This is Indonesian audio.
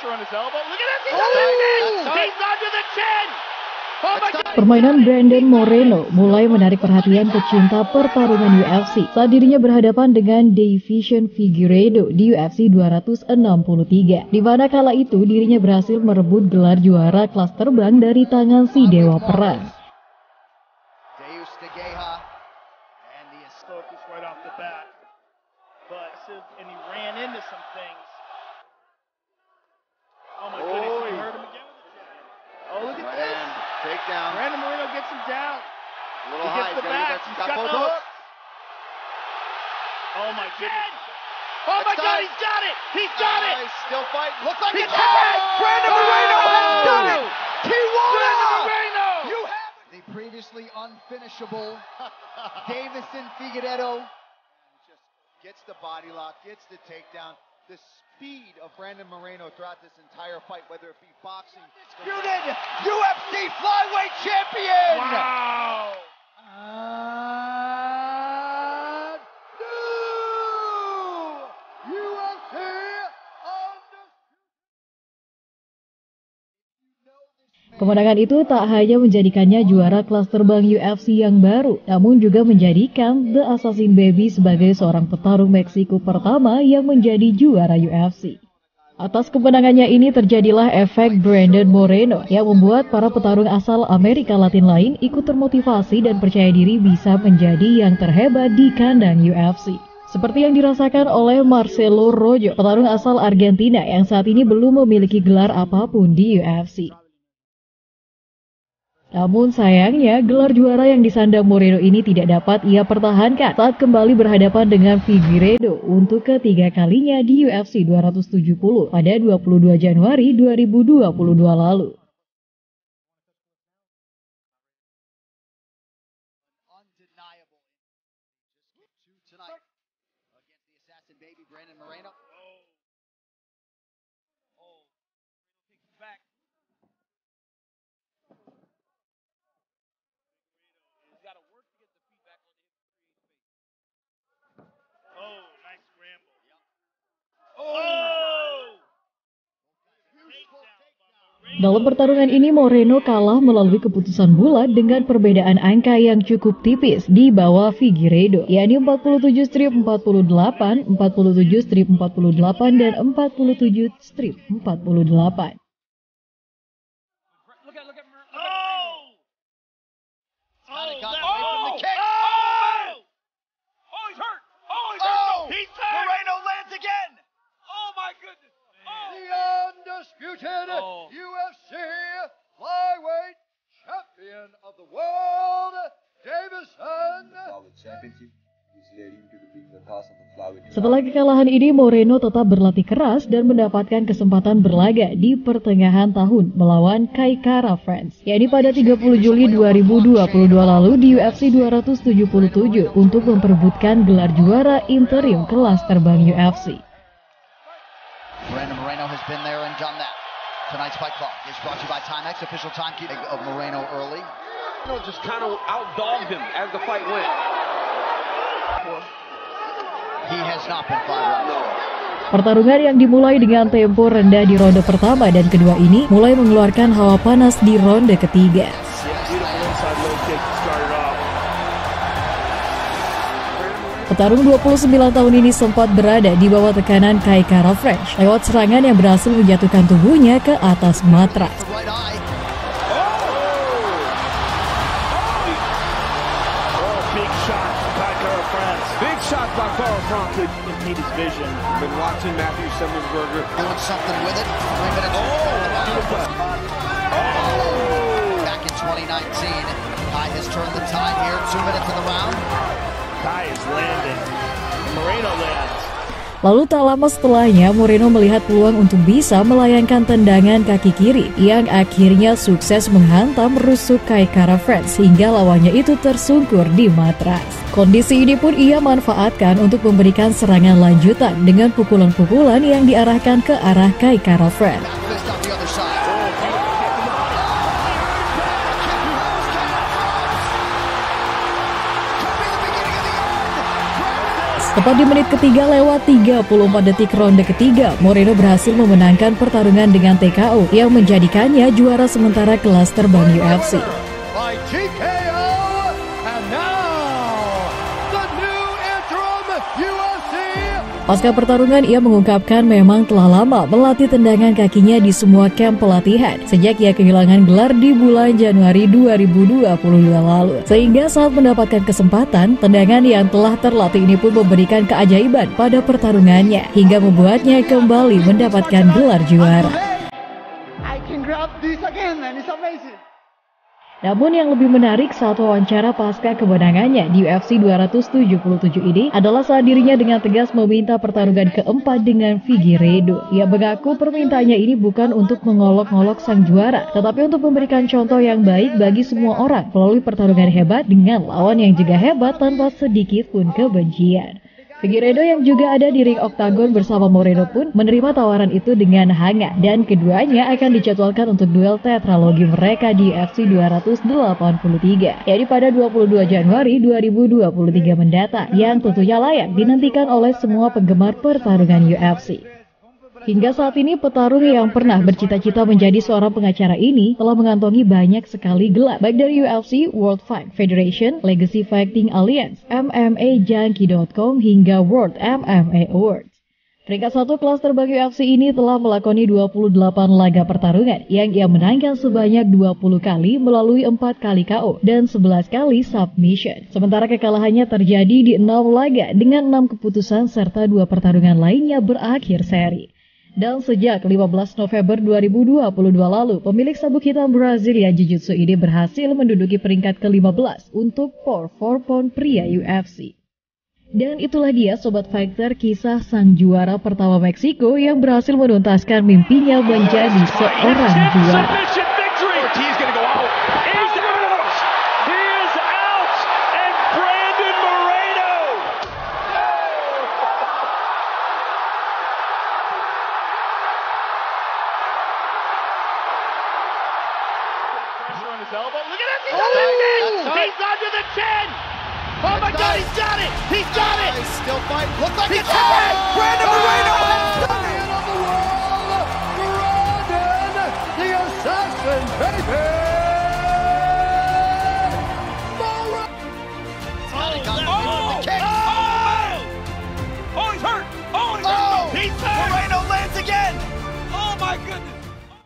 pressure on his elbow. Look at this. He's under the chin. Oh my God. Permainan Brandon Moreno mulai menarik perhatian pecinta pertarungan UFC saat dirinya berhadapan dengan Deiveson Figueiredo di UFC 263, di mana kala itu dirinya berhasil merebut gelar juara kelas terbang dari tangan si Dewa Perang. Takedown. Brandon Moreno gets him down. A little high. He's got both hooks. Oh my goodness. Oh my God, he's got it. He's got it. He's still fighting. Looks like He's it's got it. Brandon Moreno has done it. Tijuana. Brandon Moreno. You have it. The previously unfinishable Deiveson Figueiredo just gets the body lock, gets the takedown. The speed of Brandon Moreno throughout this entire fight, whether it be boxing, disputed UFC flyweight champion. Wow. UFC Kemenangan itu tak hanya menjadikannya juara kelas terbang UFC yang baru, namun juga menjadikan The Assassin Baby sebagai seorang petarung Meksiko pertama yang menjadi juara UFC. Atas kemenangannya ini terjadilah efek Brandon Moreno yang membuat para petarung asal Amerika Latin lain ikut termotivasi dan percaya diri bisa menjadi yang terhebat di kandang UFC. Seperti yang dirasakan oleh Marcelo Rojo, petarung asal Argentina yang saat ini belum memiliki gelar apapun di UFC. Namun sayangnya, gelar juara yang disandang Moreno ini tidak dapat ia pertahankan saat kembali berhadapan dengan Figueiredo untuk ketiga kalinya di UFC 270 pada 22 Januari 2022 lalu. Dalam pertarungan ini Moreno kalah melalui keputusan bulat dengan perbedaan angka yang cukup tipis di bawah Figueiredo, yakni 47-48, 47-48, dan 47-48. Undisputed UFC flyweight champion of the world, Deiveson. Setelah kekalahan ini, Moreno tetap berlatih keras dan mendapatkan kesempatan berlaga di pertengahan tahun melawan Kai Kara France, yakni pada 30 Juli 2022 lalu di UFC 277 untuk memperebutkan gelar juara interim kelas terbang UFC. Brandon Moreno has been there and done that. Tonight's fight clock is brought to you by Timex, official timekeeping of Moreno early. Just kind of outdogged him as the fight went. He has not been five rounds. Pertarungan yang dimulai dengan tempo rendah di ronde pertama dan kedua ini mulai mengeluarkan hawa panas di ronde ketiga. Petarung 29 tahun ini sempat berada di bawah tekanan Kai Kara France lewat serangan yang berhasil menjatuhkan tubuhnya ke atas matras. Big shot by Kara France. Couldn't need his vision. Been watching Matthew Semelsberger. Doing something with it. 3 minutes. Back in 2019, Kai has turned the tide here. 2 minutes in the round. Kai is landing. Moreno lands. Lalu tak lama setelahnya, Moreno melihat peluang untuk bisa melayangkan tendangan kaki kiri yang akhirnya sukses menghantam rusuk Kai Kara France hingga lawannya itu tersungkur di matras. Kondisi ini pun ia manfaatkan untuk memberikan serangan lanjutan dengan pukulan-pukulan yang diarahkan ke arah Kai Kara France. Tepat di menit ketiga lewat 34 detik ronde ketiga, Moreno berhasil memenangkan pertarungan dengan TKO yang menjadikannya juara sementara kelas terbang UFC. By TKO, and now the new interim UFC. Pasca pertarungan, ia mengungkapkan memang telah lama melatih tendangan kakinya di semua kamp pelatihan sejak ia kehilangan gelar di bulan Januari 2022 lalu. Sehingga saat mendapatkan kesempatan, tendangan yang telah terlatih ini pun memberikan keajaiban pada pertarungannya hingga membuatnya kembali mendapatkan gelar juara. I can grab this again, man. It's amazing. Namun yang lebih menarik saat wawancara pasca kemenangannya di UFC 277 ini adalah saat dirinya dengan tegas meminta pertarungan keempat dengan Figueiredo. Ia mengaku permintaannya ini bukan untuk mengolok-ngolok sang juara, tetapi untuk memberikan contoh yang baik bagi semua orang melalui pertarungan hebat dengan lawan yang juga hebat tanpa sedikit pun kebencian. Figueiredo yang juga ada di ring oktagon bersama Moreno pun menerima tawaran itu dengan hangat dan keduanya akan dijadwalkan untuk duel tetralogi mereka di UFC 283 yakni pada 22 Januari 2023 mendatang yang tentunya layak dinantikan oleh semua penggemar pertarungan UFC. Hingga saat ini petarung yang pernah bercita-cita menjadi seorang pengacara ini telah mengantongi banyak sekali gelar baik dari UFC, World Fight Federation, Legacy Fighting Alliance, MMAJunkie.com hingga World MMA Awards. Peringkat 1 kelas terbang UFC ini telah melakoni 28 laga pertarungan yang ia menangkan sebanyak 20 kali melalui 4 kali KO dan 11 kali submission. Sementara kekalahannya terjadi di 6 laga dengan 6 keputusan serta 2 pertarungan lainnya berakhir seri. Dan sejak 15 November 2022 lalu, pemilik sabuk hitam Brasilia Jiu-Jitsu ini berhasil menduduki peringkat ke-15 untuk Power 4 Pound pria UFC. Dan itulah dia Sobat Fighter, kisah sang juara pertama Meksiko yang berhasil menuntaskan mimpinya menjadi seorang juara. Elbow. Look at this! He's under the chin! Oh my God, he's got it! He's got it! He's still fighting. Looks like He's it's got it! Brandon Moreno! Champion of the world, Brandon the Assassin, baby! Oh, he's hurt! Oh, he's hurt! He's hurt! Moreno lands again! Oh my goodness!